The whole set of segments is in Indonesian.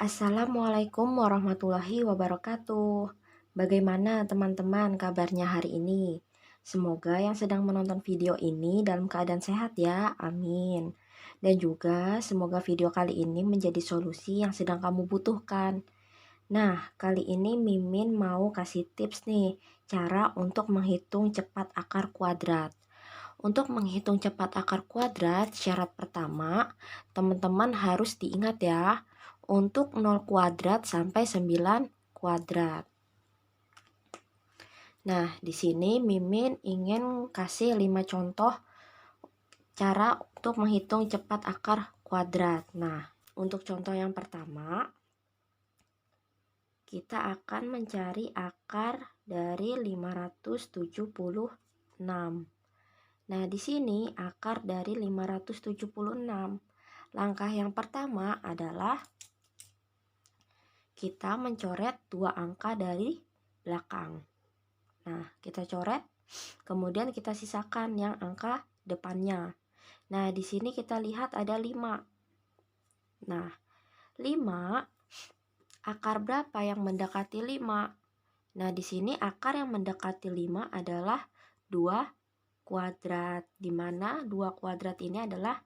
Assalamualaikum warahmatullahi wabarakatuh. Bagaimana teman-teman kabarnya hari ini? Semoga yang sedang menonton video ini dalam keadaan sehat ya, amin. Dan juga semoga video kali ini menjadi solusi yang sedang kamu butuhkan. Nah, kali ini Mimin mau kasih tips nih, cara untuk menghitung cepat akar kuadrat. Untuk menghitung cepat akar kuadrat, syarat pertama, teman-teman harus diingat ya, untuk 0 kuadrat sampai 9 kuadrat. Nah, di sini Mimin ingin kasih 5 contoh cara untuk menghitung cepat akar kuadrat. Nah, untuk contoh yang pertama, kita akan mencari akar dari 576. Nah, di sini akar dari 576. Langkah yang pertama adalah kita mencoret dua angka dari belakang. Nah, kita coret, kemudian kita sisakan yang angka depannya. Nah, di sini kita lihat ada 5. Nah, 5, akar berapa yang mendekati 5? Nah, di sini akar yang mendekati 5 adalah 2 kuadrat, di mana 2 kuadrat ini adalah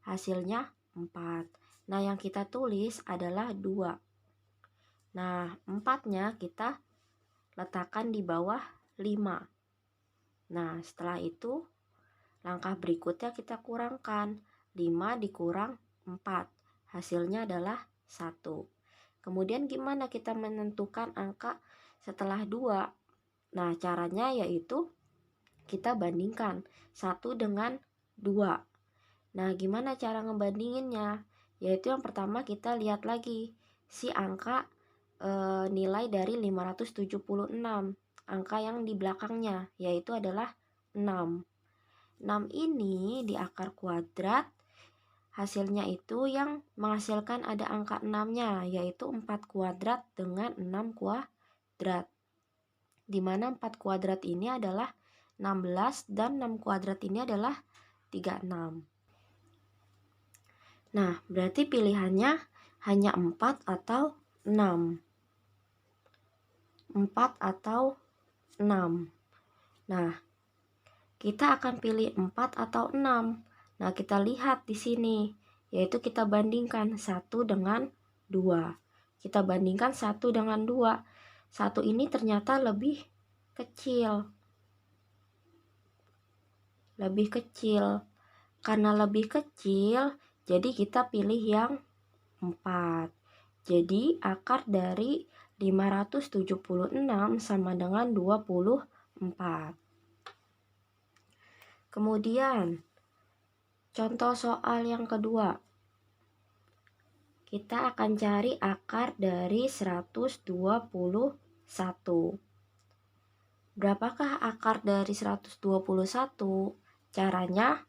hasilnya 4. Nah, yang kita tulis adalah 2. Nah, 4-nya kita letakkan di bawah 5. Nah, setelah itu langkah berikutnya kita kurangkan. 5 dikurang 4. Hasilnya adalah 1. Kemudian gimana kita menentukan angka setelah 2? Nah, caranya yaitu kita bandingkan 1 dengan 2. Nah, gimana cara ngebandinginnya? Yaitu yang pertama kita lihat lagi si angka nilai dari 576, angka yang di belakangnya, yaitu adalah 6. 6 ini di akar kuadrat, hasilnya itu yang menghasilkan ada angka 6-nya, yaitu 4 kuadrat dengan 6 kuadrat. Dimana 4 kuadrat ini adalah 16 dan 6 kuadrat ini adalah 36. Nah, berarti pilihannya hanya 4 atau 6. 4 atau 6. Nah, kita akan pilih 4 atau 6. Nah, kita lihat di sini, yaitu kita bandingkan 1 dengan 2. Kita bandingkan 1 dengan 2. 1 ini ternyata lebih kecil. Lebih kecil. Karena lebih kecil, jadi kita pilih yang 4. Jadi akar dari 576 sama dengan 24. Kemudian, contoh soal yang kedua. Kita akan cari akar dari 121. Berapakah akar dari 121? Caranya,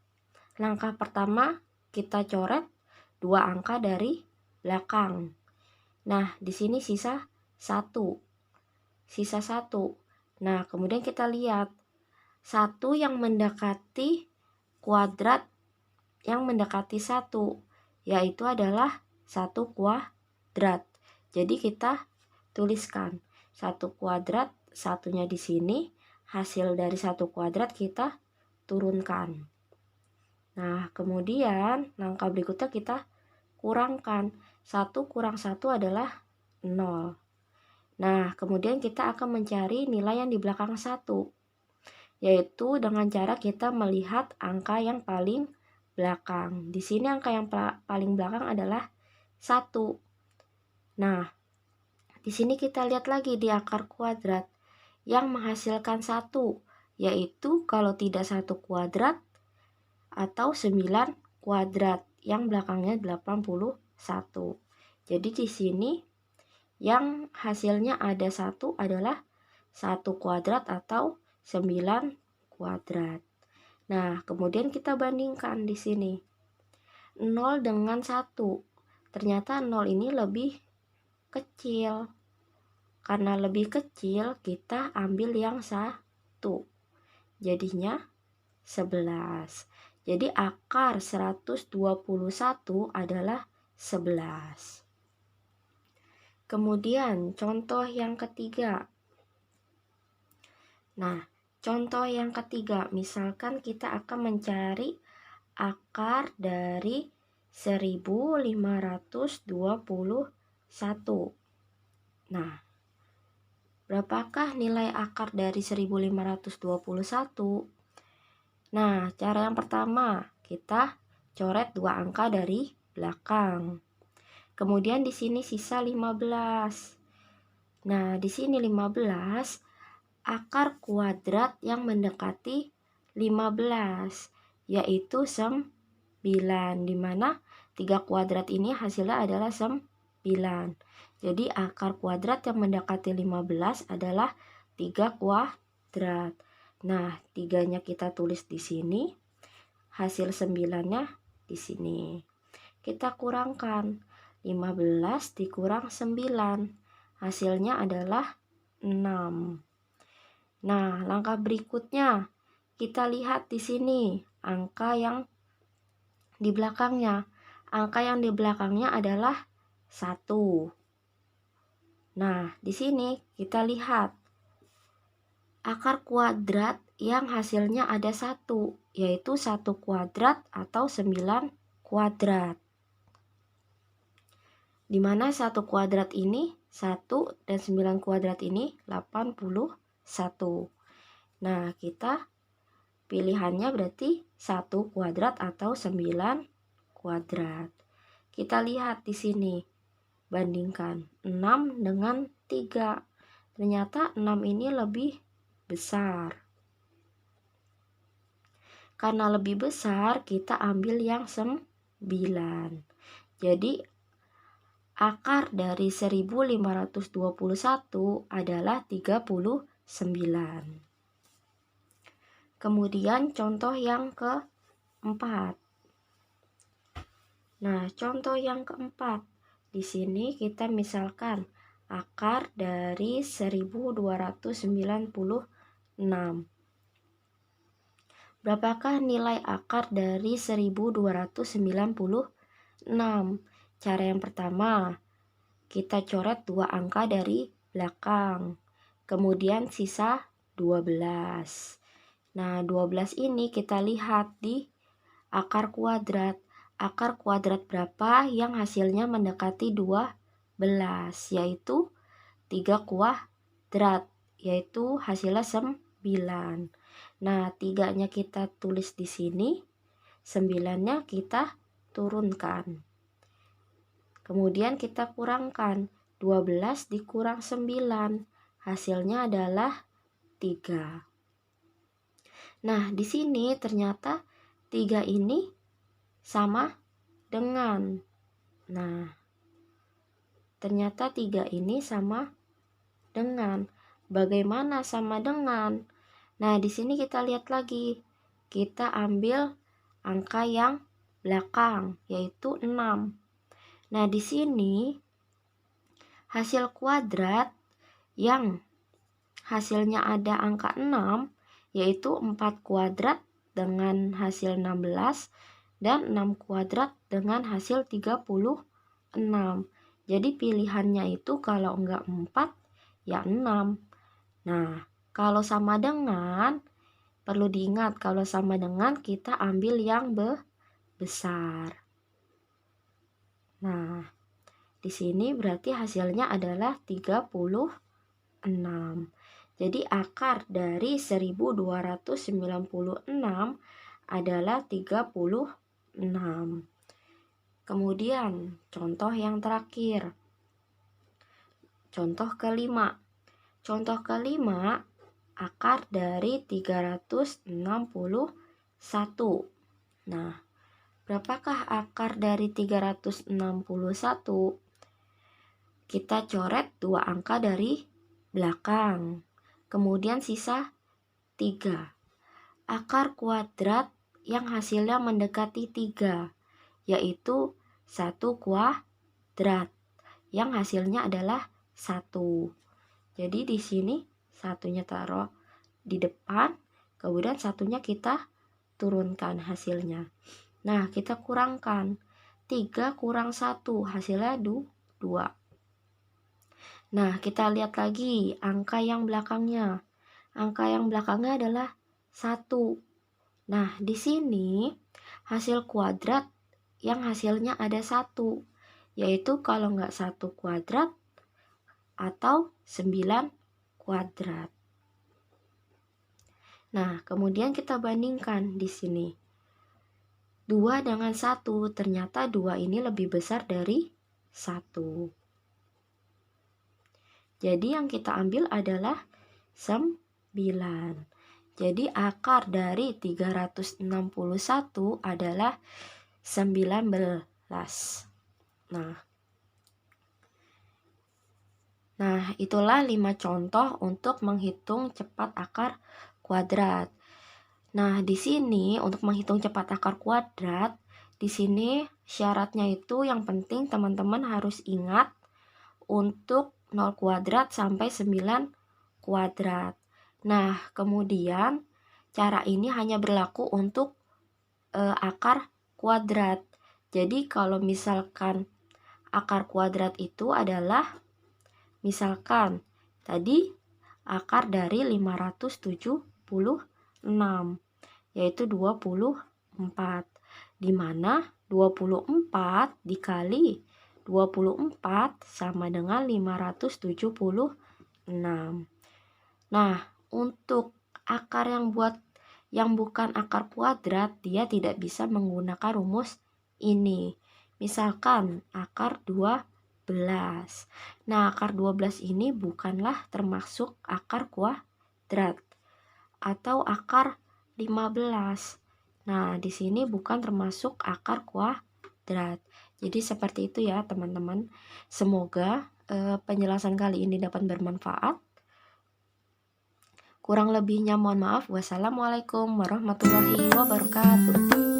langkah pertama kita coret 2 angka dari belakang. Nah, di sini sisa 1. Sisa 1. Nah, kemudian kita lihat 1 yang mendekati kuadrat yang mendekati 1, yaitu adalah 1 kuadrat. Jadi kita tuliskan 1 kuadrat, satunya di sini, hasil dari 1 kuadrat kita turunkan. Nah, kemudian langkah berikutnya kita kurangkan. 1 kurang 1 adalah 0. Nah, kemudian kita akan mencari nilai yang di belakang 1, yaitu dengan cara kita melihat angka yang paling belakang. Di sini angka yang paling belakang adalah 1. Nah, di sini kita lihat lagi di akar kuadrat yang menghasilkan 1, yaitu kalau tidak 1 kuadrat atau 9 kuadrat yang belakangnya 81. Jadi di sini yang hasilnya ada 1 adalah 1 kuadrat atau 9 kuadrat. Nah, kemudian kita bandingkan di sini. 0 dengan 1. Ternyata 0 ini lebih kecil. Karena lebih kecil, kita ambil yang 1. Jadinya 11. Jadi akar 121 adalah 11. Kemudian contoh yang ketiga. Nah, contoh yang ketiga, misalkan kita akan mencari akar dari 1521. Nah, berapakah nilai akar dari 1521? Nah, cara yang pertama, kita coret dua angka dari belakang. Kemudian di sini sisa 15. Nah, di sini 15 akar kuadrat yang mendekati 15, yaitu 9, di mana 3 kuadrat ini hasilnya adalah 9. Jadi akar kuadrat yang mendekati 15 adalah 3 kuadrat. Nah, 3-nya kita tulis di sini, hasil 9-nya di sini. Kita kurangkan 15 dikurang 9, hasilnya adalah 6. Nah, langkah berikutnya kita lihat di sini angka yang di belakangnya. Angka yang di belakangnya adalah 1. Nah, di sini kita lihat akar kuadrat yang hasilnya ada 1, yaitu 1 kuadrat atau 9 kuadrat. Di mana 1 kuadrat ini 1 dan 9 kuadrat ini 81. Nah, kita pilihannya berarti 1 kuadrat atau 9 kuadrat. Kita lihat di sini, bandingkan 6 dengan 3. Ternyata 6 ini lebih besar. Karena lebih besar, kita ambil yang 9. Jadi akar dari 1521 adalah 39. Kemudian contoh yang keempat. Nah, contoh yang keempat. Di sini kita misalkan akar dari 1296. Berapakah nilai akar dari 1296? Cara yang pertama, kita coret dua angka dari belakang. Kemudian sisa 12. Nah, 12 ini kita lihat di akar kuadrat. Akar kuadrat berapa yang hasilnya mendekati 12, yaitu 3 kuadrat, yaitu hasilnya 9. Nah, 3-nya kita tulis di sini, 9-nya kita turunkan. Kemudian kita kurangkan, 12 dikurang 9, hasilnya adalah 3. Nah, di sini ternyata 3 ini sama dengan. Nah, ternyata 3 ini sama dengan. Bagaimana sama dengan? Nah, di sini kita lihat lagi. Kita ambil angka yang belakang, yaitu 6. Nah, di sini hasil kuadrat yang hasilnya ada angka 6, yaitu 4 kuadrat dengan hasil 16 dan 6 kuadrat dengan hasil 36. Jadi pilihannya itu kalau enggak 4 ya 6. Nah, kalau sama dengan, perlu diingat kalau sama dengan kita ambil yang besar. Nah, di sini berarti hasilnya adalah 36. Jadi akar dari 1296 adalah 36. Kemudian contoh yang terakhir. Contoh kelima. Contoh kelima, akar dari 361. Nah, berapakah akar dari 361? Kita coret dua angka dari belakang. Kemudian sisa 3. Akar kuadrat yang hasilnya mendekati 3, yaitu 1 kuadrat yang hasilnya adalah 1. Jadi di sini satunya taruh di depan, kemudian satunya kita turunkan hasilnya. Nah, kita kurangkan 3 kurang 1, hasilnya 2. Nah, kita lihat lagi angka yang belakangnya. Angka yang belakangnya adalah 1. Nah, di sini hasil kuadrat yang hasilnya ada 1, yaitu kalau nggak 1 kuadrat atau 9 kuadrat. Nah, kemudian kita bandingkan di sini. 2 dengan 1, ternyata 2 ini lebih besar dari 1. Jadi yang kita ambil adalah 9. Jadi akar dari 361 adalah 19. Nah, itulah 5 contoh untuk menghitung cepat akar kuadrat. Nah, di sini untuk menghitung cepat akar kuadrat, di sini syaratnya itu yang penting teman-teman harus ingat untuk 0 kuadrat sampai 9 kuadrat. Nah, kemudian cara ini hanya berlaku untuk akar kuadrat. Jadi kalau misalkan akar kuadrat itu adalah misalkan tadi akar dari 576 yaitu 24, di mana 24 dikali 24 sama dengan 576. Nah, untuk akar yang bukan akar kuadrat, dia tidak bisa menggunakan rumus ini. Misalkan akar 12. Nah, akar 12 ini bukanlah termasuk akar kuadrat. Atau akar 15. Nah, di sini bukan termasuk akar kuadrat. Jadi seperti itu ya, teman-teman. Semoga penjelasan kali ini dapat bermanfaat. Kurang lebihnya mohon maaf. Wassalamualaikum warahmatullahi wabarakatuh.